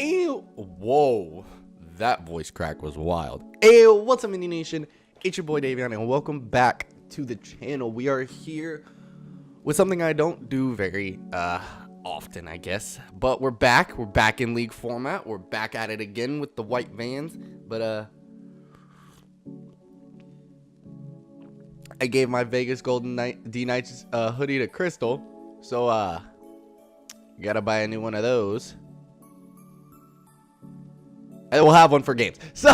Ew. Whoa. That voice crack was wild. Ew. What's up, Mini Nation? It's your boy Davion, and welcome back to the channel. We are here with something I don't do very often, I guess. But we're back. We're back in league format. We're back at it again with the white vans. But I gave my Vegas Golden D-Nites hoodie to Crystal. So you gotta buy a new one of those. And we'll have one for games. So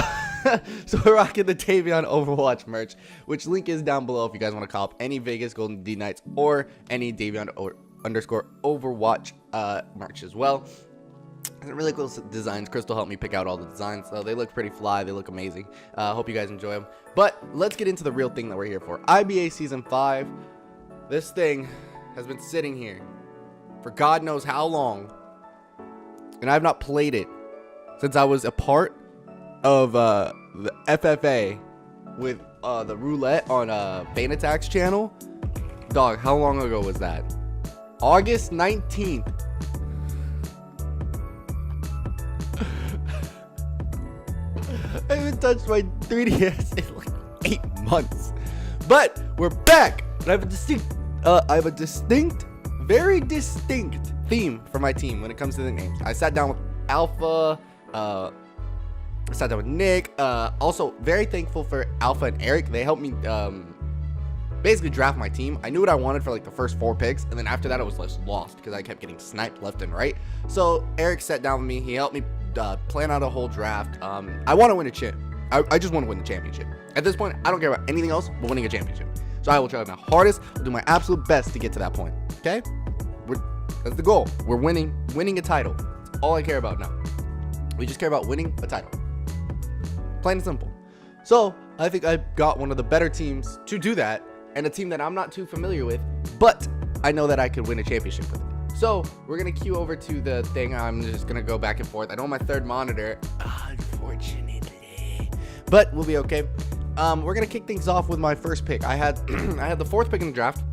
we're rocking the Davion Overwatch merch, which link is down below if you guys want to cop any Vegas Golden D-Nites or any Davion underscore Overwatch merch as well. And really cool designs. Crystal helped me pick out all the designs, so they look pretty fly. They look amazing. Hope you guys enjoy them. But let's get into the real thing that we're here for. IBA Season 5. This thing has been sitting here for God knows how long, and I've not played it since I was a part of the FFA with the roulette on Bane Attack's channel. Dog, how long ago was that? August 19th. I haven't touched my 3DS in like 8 months. But we're back. And I have a distinct, very distinct theme for my team when it comes to the names. I sat down with Alpha. I sat down with Nick. Also, very thankful for Alpha and Eric. They helped me basically draft my team. I knew what I wanted for like the first 4 picks, and then after that, I was just lost because I kept getting sniped left and right. So Eric sat down with me. He helped me plan out a whole draft. I want to win a chip. I just want to win the championship. At this point, I don't care about anything else but winning a championship. So I will try my hardest. I'll do my absolute best to get to that point. Okay? That's the goal. We're winning a title. That's all I care about now. We just care about winning a title. Plain and simple. So I think I got one of the better teams to do that, and a team that I'm not too familiar with, but I know that I could win a championship with it. So we're gonna queue over to the thing. I'm just gonna go back and forth. I know my third monitor, unfortunately, but we'll be okay. We're gonna kick things off with my first pick. I had the 4th pick in the draft.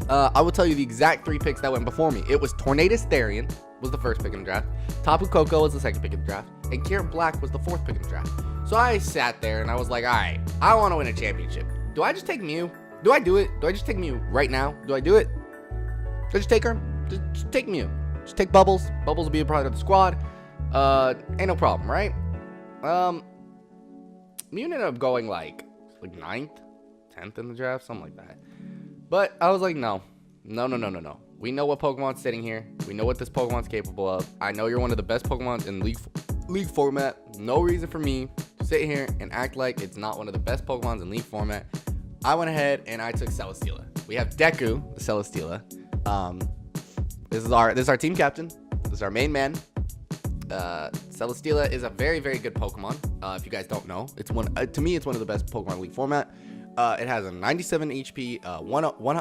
I will tell you the exact 3 picks that went before me. It was Tornadus Therian was the 1st pick in the draft. Tapu Koko was the 2nd pick in the draft, and Kieran Black was the 4th pick in the draft. So I sat there and I was like, all right, I want to win a championship. Do I just take Mew? Do I do it? Do I just take Mew right now? Do I do it? Do I just take her? Just take Mew. Just take Bubbles. Bubbles will be a part of the squad. Ain't no problem, right? Mew ended up going like 9th, 10th in the draft, something like that. But I was like, no. We know what Pokemon's sitting here. We know what this Pokemon's capable of. I know you're one of the best Pokemons in league format. No reason for me to sit here and act like it's not one of the best Pokemons in league format. I went ahead and I took Celesteela. We have Deku, the Celesteela. This is our team captain. This is our main man. Celesteela is a very, very good Pokemon. If you guys don't know, it's to me, it's one of the best Pokemon in league format. It has a 97 HP,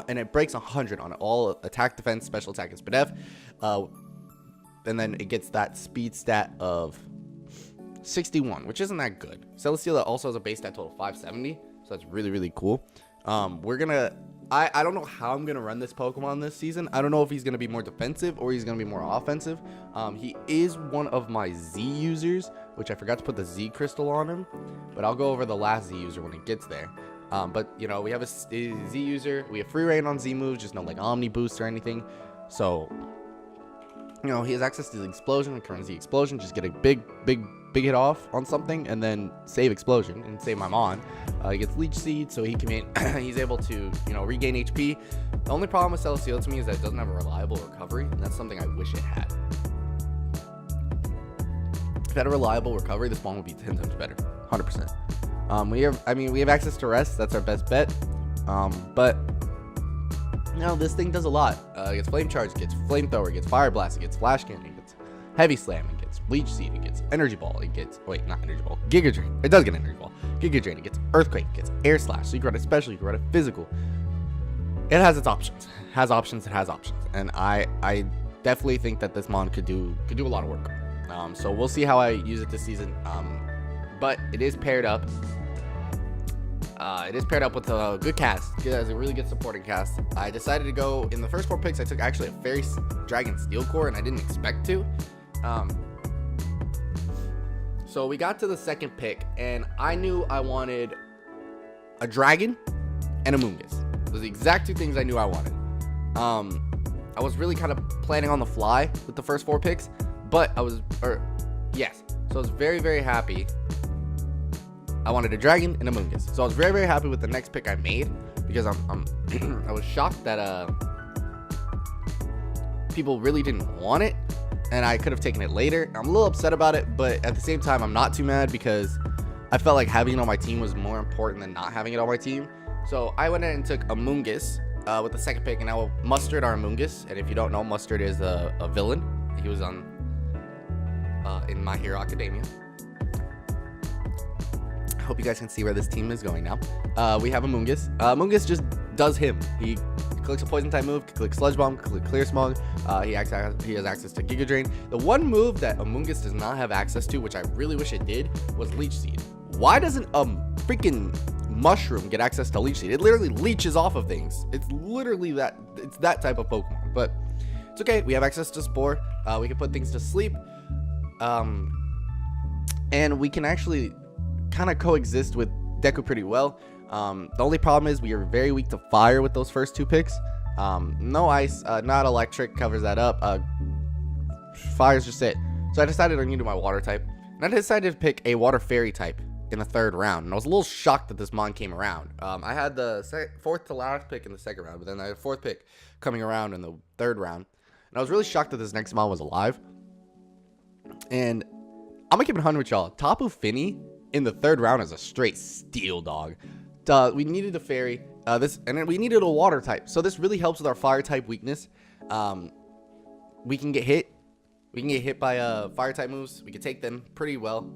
and it breaks 100 on all attack, defense, special attack, and speed F. And then it gets that speed stat of 61, which isn't that good. Celesteela also has a base stat total of 570, so that's really, really cool. I don't know how I'm gonna run this Pokemon this season. I don't know if he's gonna be more defensive or he's gonna be more offensive. He is one of my Z users, which I forgot to put the Z crystal on him, but I'll go over the last Z user when it gets there. But you know, we have a Z user. We have free reign on Z moves, just no like Omni boost or anything. So you know, he has access to the explosion and current Z explosion. Just get a big hit off on something and then save explosion and save my Mon. He gets leech seed, so he can he's able to, you know, regain HP. The only problem with Celesteela to me is that it doesn't have a reliable recovery, and that's something I wish it had. If it had a reliable recovery, this Mon would be 10 times better, 100%. We have access to rest. That's our best bet. But you know, this thing does a lot. It gets flame charge, it gets flamethrower, it gets fire blast, it gets flash cannon, it gets heavy slam, it gets leech seed, it gets energy ball, it gets not energy ball, giga drain. It does get energy ball, giga drain, it gets earthquake, it gets air slash. So you can run a special, you can run a physical. It has its options. It has options, and I definitely think that this Mon could do a lot of work. So we'll see how I use it this season. But it is paired up. It is paired up with a good cast. It has a really good supporting cast. I decided to go in the first 4 picks. I took actually a Fairy Dragon Steel Core, and I didn't expect to. So we got to the second pick, and I knew I wanted a dragon and a Moongus. Those are the exact two things I knew I wanted. I was really kind of planning on the fly with the first 4 picks, but So I was very, very happy. I wanted a dragon and a Moongus. So I was very, very happy with the next pick I made, because I was shocked that people really didn't want it, and I could have taken it later. I'm a little upset about it, but at the same time, I'm not too mad, because I felt like having it on my team was more important than not having it on my team. So I went ahead and took a Moongus with the second pick, and I will Mustard our Moongus. And if you don't know, Mustard is a villain. He was on in My Hero Academia. I hope you guys can see where this team is going now. We have a Moongus. Moongus just does him. He clicks a poison type move, click Sludge Bomb, click Clear Smog. He has access to Giga Drain. The one move that Amoongus does not have access to, which I really wish it did, was Leech Seed. Why doesn't a freaking mushroom get access to Leech Seed? It literally leeches off of things. It's literally that. It's that type of Pokemon. But it's okay. We have access to Spore. We can put things to sleep. And we can actually kind of coexist with Deku pretty well. The only problem is we are very weak to fire with those first 2 picks. No ice, not electric covers that up. Fire's just it. So I decided I needed my water type, and I decided to pick a water fairy type in the 3rd round. And I was a little shocked that this mon came around. I had the 4th to last pick in the 2nd round, but then I had 4th pick coming around in the 3rd round, and I was really shocked that this next mon was alive. And I'm gonna keep it 100 with y'all. Tapu Fini in the 3rd round is a straight steal, dog. We needed a fairy, and then we needed a water type. So this really helps with our fire type weakness. We can get hit. We can get hit by fire type moves. We can take them pretty well.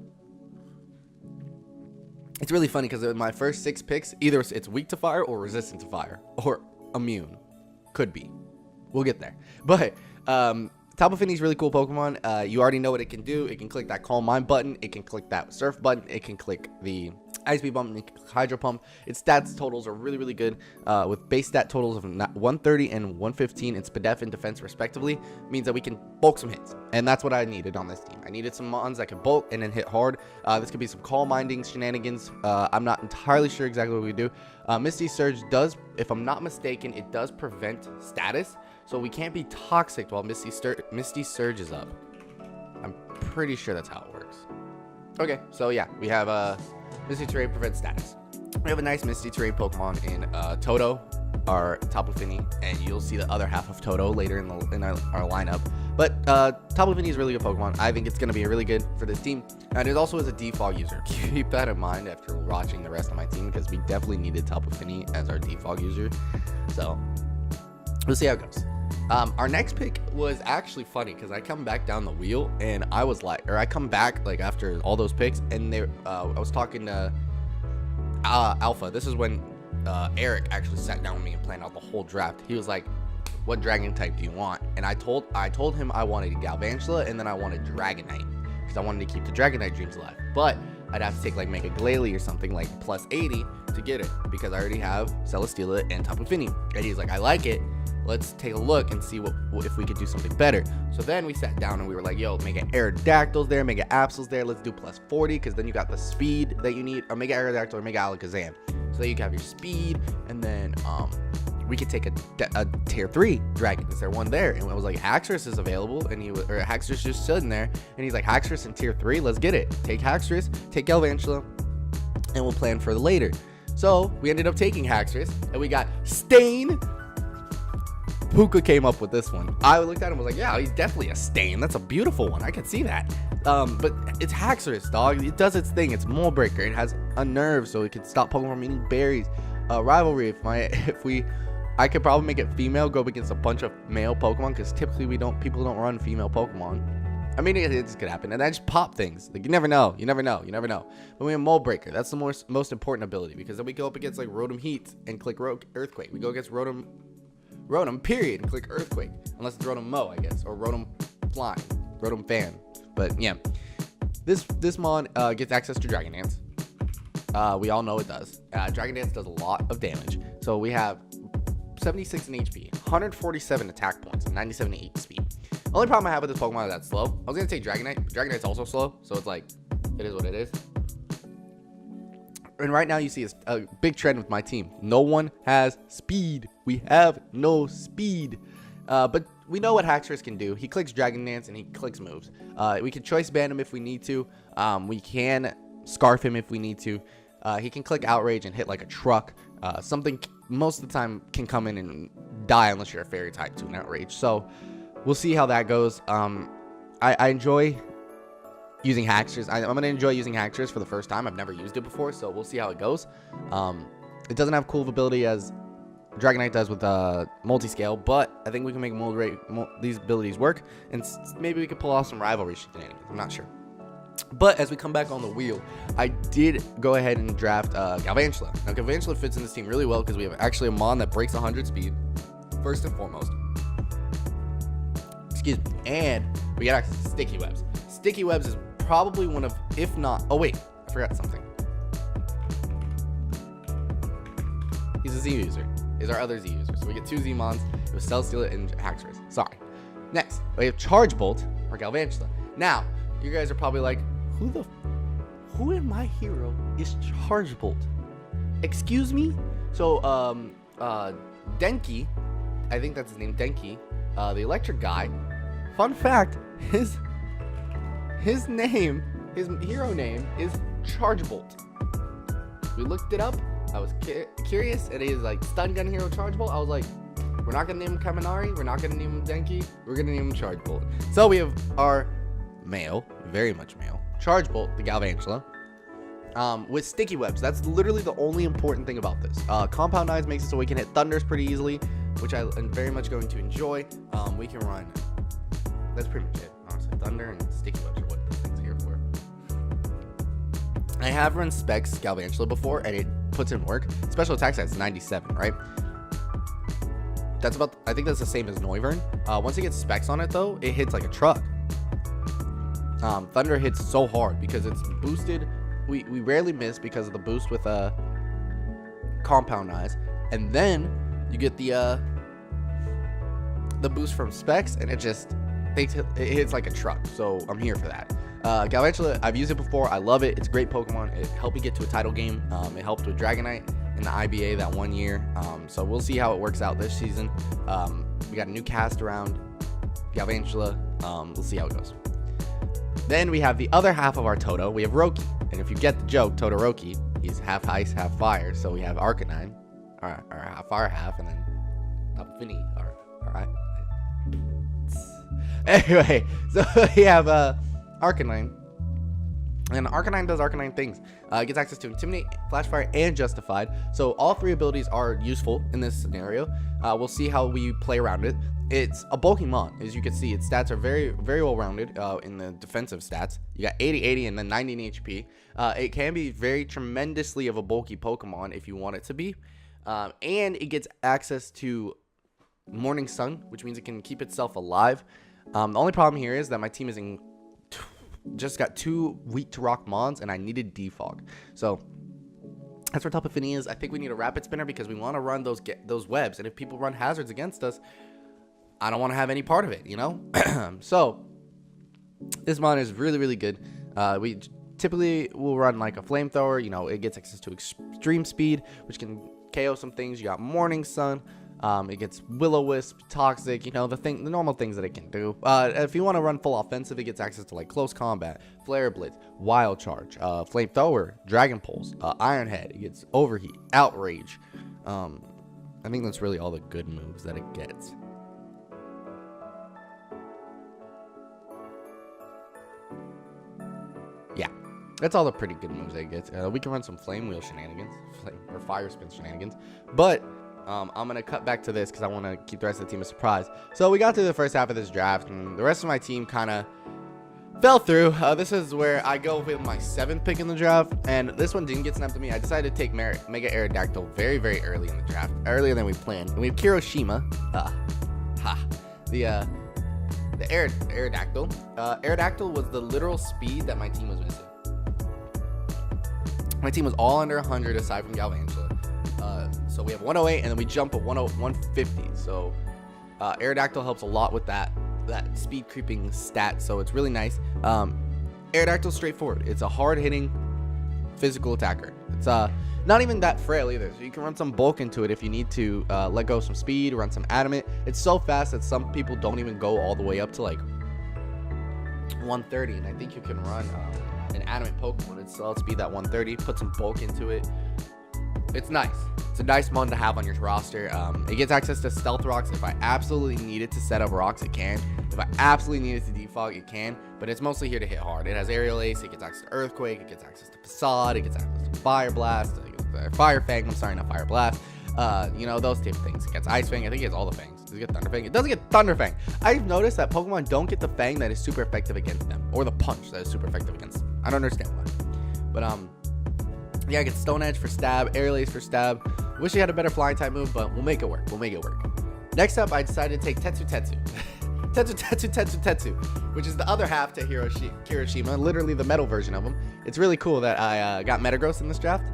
It's really funny because in my first 6 picks, either it's weak to fire or resistant to fire or immune. Could be. We'll get there. But Tapu Fini is really cool Pokemon. You already know what it can do. It can click that Calm Mind button. It can click that Surf button. It can click the Ice Beam bump, and Hydro Pump. Its stats totals are really, really good, with base stat totals of 130 and 115 in Spadef and defense respectively. Means that we can bulk some hits, and that's what I needed on this team. I needed some mons that could bulk and then hit hard. This could be some Calm Minding shenanigans. I'm not entirely sure exactly what we do. Misty Surge does, if I'm not mistaken, it does prevent status, so we can't be toxic while Misty Surge is up. I'm pretty sure that's how it works. Okay, so yeah, we have Misty Terrain prevents status. We have a nice Misty Terrain Pokemon in Toto, our Tapu Fini, and you'll see the other half of Toto later in our lineup. But Tapu Fini is a really good Pokemon. I think it's going to be really good for this team. And it also is a defog user. Keep that in mind after watching the rest of my team, because we definitely needed Tapu Fini as our defog user. So we'll see how it goes. Our next pick was actually funny because I come back down the wheel and I was like, or I come back like after all those picks, and I was talking to Alpha. This is when Eric actually sat down with me and planned out the whole draft. He was like, "What dragon type do you want?" And I told him I wanted Galvantula and then I wanted Dragonite because I wanted to keep the Dragonite dreams alive. But I'd have to take like Mega Glalie or something like plus 80 to get it because I already have Celesteela and Tapu Fini. And he's like, "I like it. Let's take a look and see if we could do something better." So then we sat down and we were like, "Yo, Mega Aerodactyl's there, Mega Absol's there. Let's do plus 40 because then you got the speed that you need, or Mega Aerodactyl or Mega Alakazam. So that you can have your speed, and then we could take a tier 3 dragon. Is there one there?" And I was like, Haxorus is available, and Haxorus just sitting there, and he's like, "Haxorus in tier 3, let's get it. Take Haxorus, take Galvantula, and we'll plan for the later." So we ended up taking Haxorus, and we got Stain. Puka came up with this one. I looked at him and was like, "Yeah, he's definitely a Stain. That's a beautiful one. I can see that." But it's Haxorus, dog. It does its thing. It's Mole Breaker. It has a nerve, so it can stop Pokemon from eating berries. Rivalry. I could probably make it female, go up against a bunch of male Pokemon, because typically people don't run female Pokemon. I mean, it just could happen, and I just pop things. Like, you never know. But we have Mole Breaker. That's the most important ability, because then we go up against like Rotom Heat and click Earthquake. We go against Rotom period and click Earthquake, unless it's Rotom Mo, I guess, or Rotom Flying, Rotom Fan. But yeah, this mon gets access to Dragon Dance. We all know it does. Dragon Dance does a lot of damage. So we have 76 in HP, 147 attack points, and 97 8 speed. Only problem I have with this Pokemon is that's slow. I was gonna take Dragonite. Dragonite's also slow, so it's like, it is what it is. And right now you see a big trend with my team. No one has speed. We have no speed. But we know what Haxorus can do. He clicks Dragon Dance and he clicks moves. We can choice band him if we need to. We can scarf him if we need to. He can click Outrage and hit like a truck. Something most of the time can come in and die unless you're a fairy type to an Outrage. So we'll see how that goes. I enjoy using Haxorus. I'm going to enjoy using Haxorus for the first time. I've never used it before, so we'll see how it goes. It doesn't have cool ability as Dragonite does with multi-scale, but I think we can make these abilities work, and maybe we could pull off some rivalry shenanigans. I'm not sure. But as we come back on the wheel, I did go ahead and draft Galvantula. Now, Galvantula fits in this team really well because we have actually a Mon that breaks 100 speed, first and foremost. Excuse me. And we got access to Sticky Webs. Sticky Webs is probably one of, if not, oh wait, I forgot something. He's a Z user. Is our other Z user. So we get 2 Z-Mons. It was Celesteela and Haxorus. Sorry. Next, we have Charge Bolt or Galvantula. Now, you guys are probably like, who in my hero is Charge Bolt? Excuse me? So, Denki, I think that's his name, Denki, the electric guy. Fun fact, his name, his hero name is Charge Bolt. We looked it up. I was curious, and he's like stun gun hero Charge Bolt. I was like, we're not gonna name him Kaminari, we're not gonna name him Denki, we're gonna name him Charge Bolt. So we have our male, very much male, Charge Bolt, the Galvantula, with Sticky Webs. That's literally the only important thing about this. Compound Eyes makes it so we can hit Thunders pretty easily, which I am very much going to enjoy. We can run, that's pretty much it, honestly. Thunder and Sticky Webs are what this thing's here for. I have run Specs Galvantula before, and it puts in work. Special attack stat is 97, right? That's about, I think that's the same as Noivern. Once it gets Specs on it though, it hits like a truck. Thunder hits so hard because it's boosted. We rarely miss because of the boost with Compound Eyes, and then you get the boost from Specs, and it hits like a truck. So I'm here for that. Galvantula, I've used it before. I love it. It's a great Pokemon. It helped me get to a title game. It helped with Dragonite in the IBA that 1 year. So we'll see how it works out this season. We got a new cast around Galvantula. We'll see how it goes. Then we have the other half of our Toto. We have Roki. And if you get the joke, Todoroki, he's half ice, half fire. So we have Arcanine, or half fire, half, and then Finny. Alright. Anyway, so we have Arcanine. And Arcanine does Arcanine things. It gets access to Intimidate, Flash Fire, and Justified. So all 3 abilities are useful in this scenario. We'll see how we play around it. It's a bulky Mon. As you can see, its stats are very, very well rounded in the defensive stats. You got 80, 80, and then 90 in HP. It can be very tremendously of a bulky Pokemon if you want it to be. And it gets access to Morning Sun, which means it can keep itself alive. The only problem here is that my team is just got 2 weak to rock Mons, and I needed Defog. So that's where Tapu Fini is. I think we need a Rapid Spinner because we want to run those webs. And if people run hazards against us, I don't want to have any part of it, you know? So this Mon is really, really good. We typically will run like a Flamethrower. You know, it gets access to Extreme Speed, which can KO some things. You got Morning Sun. It gets Will-O-Wisp, Toxic, you know, the normal things that it can do. If you want to run full offensive, it gets access to like Close Combat, Flare Blitz, Wild Charge, Flamethrower, Dragon Pulse, Iron Head. It gets Overheat, Outrage. I think that's really all the good moves that it gets. Yeah, that's all the pretty good moves that it gets. We can run some Flame Wheel shenanigans, or Fire Spin shenanigans, but I'm going to cut back to this because I want to keep the rest of the team a surprise. So we got through the first half of this draft, and the rest of my team kind of fell through. This is where I go with my 7th pick in the draft, and this one didn't get snapped to me. I decided to take Mega Aerodactyl very, very early in the draft, earlier than we planned. And we have Kiroshima, the Aerodactyl. Aerodactyl was the literal speed that my team was missing. My team was all under 100 aside from Galvantula. So we have 108, and then we jump a 150. So Aerodactyl helps a lot with that. that speed creeping stat, so it's really nice. Aerodactyl's straightforward. It's a hard hitting physical attacker. It's not even that frail either, so you can run some bulk into it if you need to let go of some speed, run some adamant. It's so fast that some people don't even go all the way up to like 130, and I think you can run an adamant Pokemon and still outspeed that 130, put some bulk into it. It's nice. It's a nice one to have on your roster. It gets access to Stealth Rocks. If I absolutely needed to set up rocks, it can. If I absolutely needed to defog, it can. But it's mostly here to hit hard. It has Aerial Ace. It gets access to Earthquake. It gets access to Facade. It gets access to Fire Blast. It gets Fire Fang. I'm sorry, not Fire Blast. You know, those type of things. It gets Ice Fang. I think it gets all the fangs. Does it get Thunder Fang? It doesn't get Thunder Fang. I've noticed that Pokemon don't get the Fang that is super effective against them, or the Punch that is super effective against them. I don't understand why. But yeah, I get Stone Edge for stab, Aerial Ace for stab. Wish he had a better flying type move, but we'll make it work. We'll make it work. Next up, I decided to take Tetsu, which is the other half to Hiroshima, literally the metal version of him. It's really cool that I got Metagross in this draft.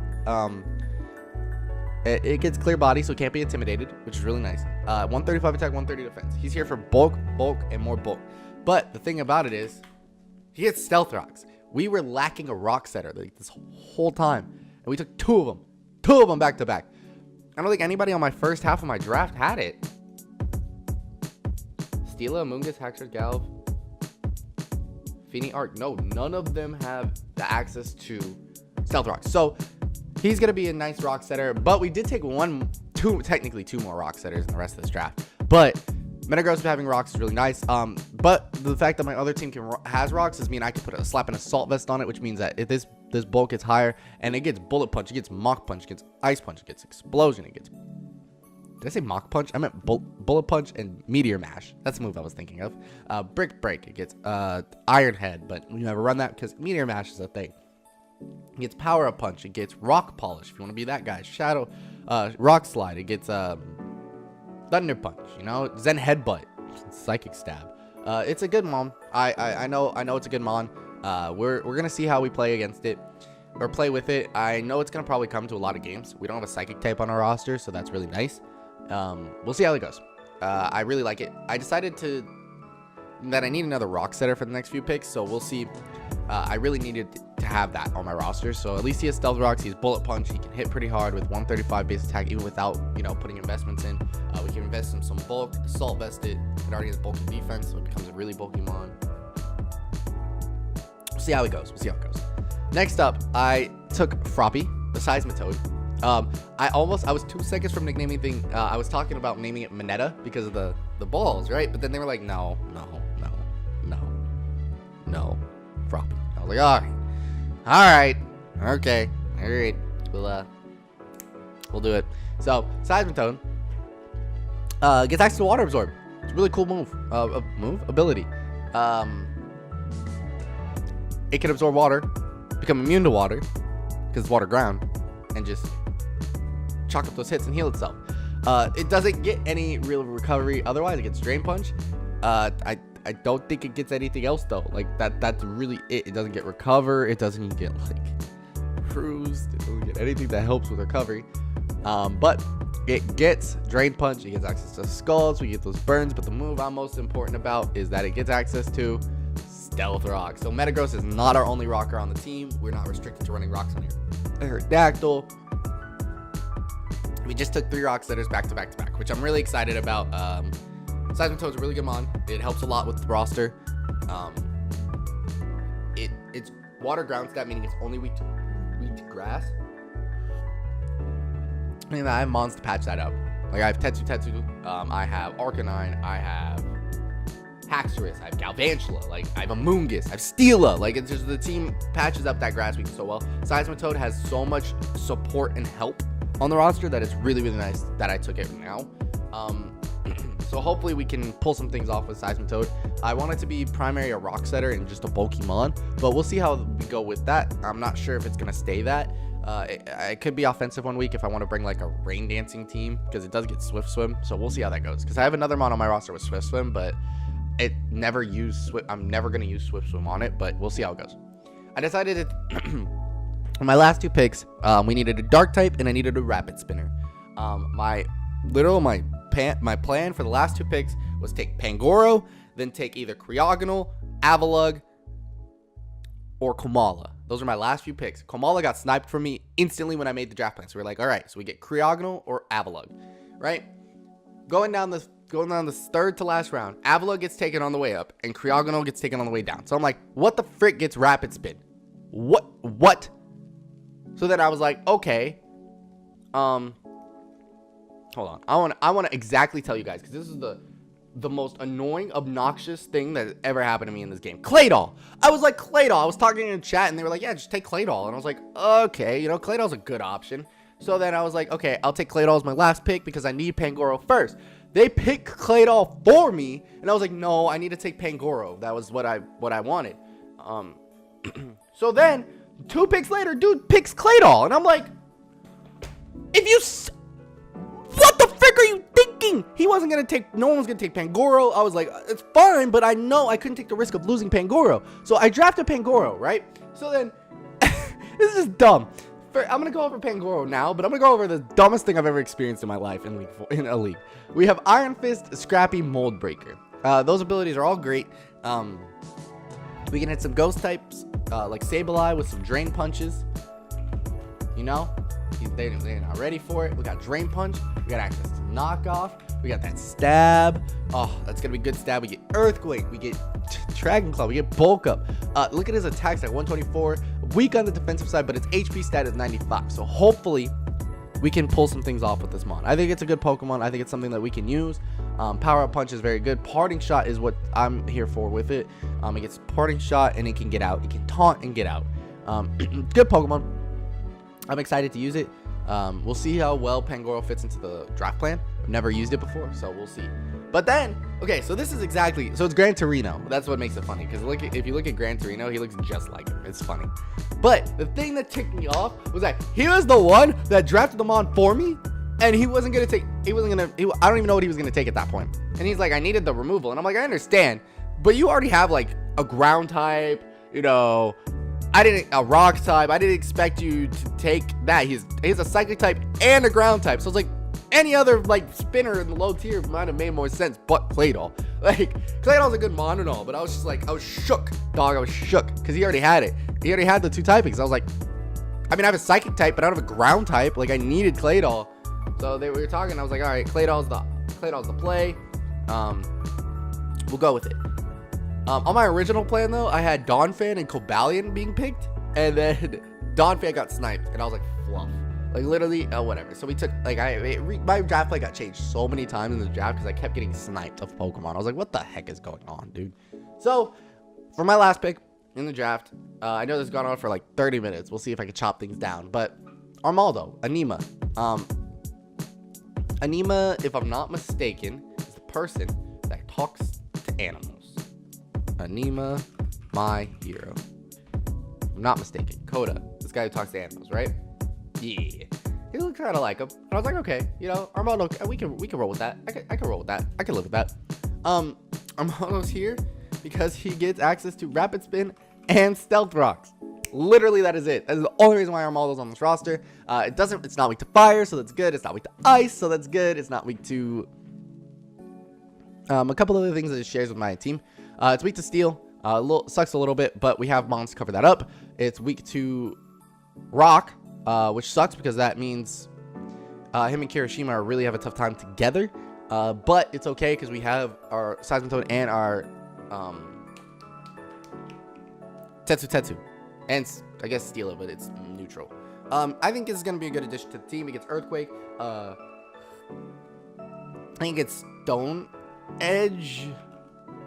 It gets clear body, so it can't be intimidated, which is really nice. 135 attack, 130 defense. He's here for bulk, and more bulk. But the thing about it is, he gets Stealth Rocks. We were lacking a rock setter like this whole time, and we took two of them back to back. I don't think anybody on my first half of my draft had it. Steela, Amoonguss, Haxorus, Galv, Feeny, Arc. No, none of them have the access to Stealth Rocks. So he's going to be a nice rock setter, but we did take technically two more rock setters in the rest of this draft. But Metagross having rocks is really nice. But the fact that my other team has rocks does mean I can slap an Assault Vest on it, which means that if this bulk gets higher and it gets Bullet Punch, it gets Mach Punch, it gets Ice Punch, it gets Explosion, it gets... Did I say Mach Punch? I meant Bullet Punch and Meteor Mash. That's the move I was thinking of. Brick Break, it gets Iron Head, but we never run that because Meteor Mash is a thing. It gets Power Up Punch, it gets Rock Polish if you want to be that guy. Shadow, Rock Slide, it gets Thunder Punch, you know, Zen Headbutt, Psychic Stab. It's a good mon. I know it's a good mon. We're gonna see how we play against it or play with it. I know it's gonna probably come to a lot of games. We don't have a Psychic type on our roster, so that's really nice. We'll see how it goes. I really like it. I decided that I need another rock setter for the next few picks, so we'll see. I really needed to have that on my roster, so at least he has Stealth Rocks, he has Bullet Punch, he can hit pretty hard with 135 base attack even without, you know, putting investments in. We can invest in some bulk, Assault Vest it already has bulky defense, so it becomes a really bulky mon. We'll see how it goes. Next up, I took Froppy, the Seismitoad. I was 2 seconds from nicknaming thing. I was talking about naming it Mineta because of the balls, right? But then they were like, no, Froppy. I was like, okay, we'll do it. So Seismitoad gets access to Water Absorb. It's a really cool ability. It can absorb water, become immune to water because it's water ground, and just chalk up those hits and heal itself. It doesn't get any real recovery otherwise. It gets Drain Punch. I don't think it gets anything else though. Like that's really it. It doesn't get recover. It doesn't get like cruised. It doesn't get anything that helps with recovery. But it gets Drain Punch. It gets access to Skulls. We get those burns. But the move I'm most important about is that it gets access to Stealth Rock. So Metagross is not our only rocker on the team. We're not restricted to running rocks on here. Aerodactyl. We just took 3 rock setters back to back, which I'm really excited about. Seismitoad's a really good mon. It helps a lot with the roster. It's water ground stat, meaning it's only weak to grass. And I have mons to patch that up. Like I have Tetsu, I have Arcanine, I have Haxorus, I have Galvantula, like I have Amoonguss, I have Steela. Like it's just the team patches up that grass weak so well. Seismitoad has so much support and help on the roster that it's really nice that I took it now. So hopefully we can pull some things off with Seismitoad. I want it to be primary a rock setter and just a bulky mon, but we'll see how we go with that. I'm not sure if it's gonna stay that. It could be offensive one week if I want to bring like a rain dancing team because it does get Swift Swim. So we'll see how that goes. Because I have another mon on my roster with Swift Swim, but I'm never gonna use Swift Swim on it. But we'll see how it goes. I decided to. My last 2 picks, we needed a Dark type and I needed a Rapid Spinner. My plan for the last 2 picks was take Pangoro, then take either Creogonal, Avalugg, or Komala. Those are my last few picks. Komala got sniped from me instantly when I made the draft plan. So we're like, all right, so we get Creogonal or Avalugg, right? Going down this third to last round, Avalugg gets taken on the way up, and Creogonal gets taken on the way down. So I'm like, what the frick gets Rapid Spin? What? So then I was like, okay, hold on. I want to exactly tell you guys, because this is the most annoying, obnoxious thing that ever happened to me in this game. Claydol. I was like, Claydol. I was talking in the chat, and they were like, yeah, just take Claydol. And I was like, okay, you know, Claydol's a good option. So then I was like, okay, I'll take Claydol as my last pick because I need Pangoro first. They picked Claydol for me, and I was like, no, I need to take Pangoro. That was what I wanted. So then, 2 picks later, dude picks Claydol, and I'm like, what the frick are you thinking? He wasn't gonna take, no one was gonna take Pangoro. I was like, it's fine, but I know I couldn't take the risk of losing Pangoro. So I drafted Pangoro, right? So then, this is dumb. I'm gonna go over Pangoro now, but I'm gonna go over the dumbest thing I've ever experienced in my life in a league. We have Iron Fist, Scrappy, Mold Breaker. Those abilities are all great. We can hit some ghost types, like Sableye with some Drain Punches. You know, they're not ready for it. We got Drain Punch. We got access to Knockoff. We got that Stab. Oh, that's gonna be good Stab. We get Earthquake. We get Dragon Claw. We get Bulk Up. Look at his attacks at 124. Weak on the defensive side, but its HP stat is 95. So hopefully we can pull some things off with this mon. I think it's a good Pokemon. I think it's something that we can use. Power Up Punch is very good. Parting Shot is what I'm here for with it. It gets Parting Shot and it can get out. It can taunt and get out. Good Pokemon. I'm excited to use it. We'll see how well Pangoro fits into the draft plan. I've never used it before, so we'll see. But then, okay, so this is exactly, so it's Gran Torino. That's what makes it funny, because if you look at Gran Torino, he looks just like him. It's funny. But the thing that ticked me off was that he was the one that drafted them on for me, and he wasn't going to take, I don't even know what he was going to take at that point. And he's like, I needed the removal. And I'm like, I understand, but you already have like a ground type, you know, a rock type. I didn't expect you to take that. He's a psychic type and a ground type. So it's like any other like spinner in the low tier might have made more sense, but Claydol. Like, Claydol's a good mon and all, but I was just like, I was shook, dog. I was shook because he already had it. He already had the 2 typings. I was like, I mean, I have a psychic type, but I don't have a ground type. Like, I needed Claydol. So we were talking. I was like, all right, Claydol's the play. We'll go with it. On my original plan, though, I had Donphan and Cobalion being picked, and then Donphan got sniped, and I was like, fluff. Like, literally, whatever. So we took, like, my draft play got changed so many times in the draft because I kept getting sniped of Pokemon. I was like, what the heck is going on, dude? So, for my last pick in the draft, I know this has gone on for like 30 minutes. We'll see if I can chop things down. But, Armaldo, Anima. Anima, if I'm not mistaken, is the person that talks to animals. Anima, my hero. If I'm not mistaken. Coda, this guy who talks to animals, right? Yeah. He looks kind of like him. And I was like, okay, you know, Armaldo, we can roll with that. I can roll with that. I can live with that. Armaldo's here because he gets access to Rapid Spin and Stealth Rocks. Literally, that is it. That is the only reason why Armaldo's on this roster. It's not weak to fire, so that's good. It's not weak to ice, so that's good. It's not weak to a couple other things that it shares with my team. It's weak to steel. Sucks a little bit, but we have mons to cover that up. It's weak to rock, which sucks because that means him and Kirishima really have a tough time together. But it's okay because we have our Seismitoad and our Tetsu. And I guess Steelo, but it's neutral. I think this is going to be a good addition to the team. It gets Earthquake. I think it's Stone Edge.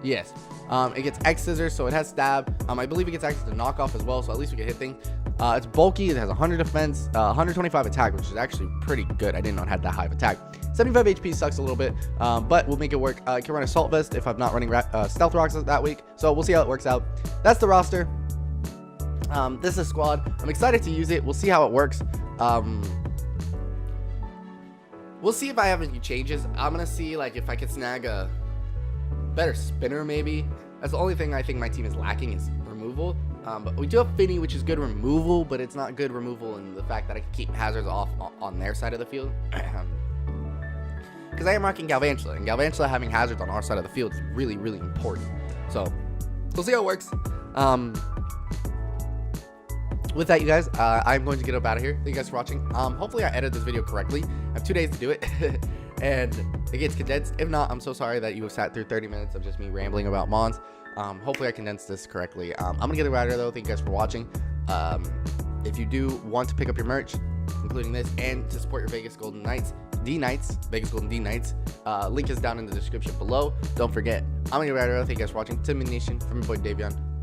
Yes. It gets X Scissors, so it has Stab. I believe it gets access to Knockoff as well, so at least we can hit things. It's bulky. It has 100 defense, 125 attack, which is actually pretty good. I didn't know it had that high of attack. 75 HP sucks a little bit, but we'll make it work. I can run Assault Vest if I'm not running Stealth Rocks that week, so we'll see how it works out. That's the roster. This is a squad. I'm excited to use it. We'll see how it works. We'll see if I have any changes. I'm gonna see like if I can snag a better spinner maybe. That's the only thing I think my team is lacking is removal. But we do have Finny, which is good removal, but it's not good removal in the fact that I can keep hazards off on their side of the field. because I am rocking Galvantula, and Galvantula having hazards on our side of the field is really, really important. So we'll see how it works. With that, you guys, I'm going to get up out of here. Thank you guys for watching. Hopefully I edited this video correctly. I have 2 days to do it, and it gets condensed. If not, I'm so sorry that you have sat through 30 minutes of just me rambling about Mons. Hopefully I condensed this correctly. I'm gonna get it out of here though. Thank you guys for watching. If you do want to pick up your merch, including this, and to support your Vegas Golden Knights, D-Nites, Vegas Golden D-Nites, link is down in the description below. Don't forget. I'm gonna get it out of here. Thank you guys for watching. Timmy Nation from your boy Davion.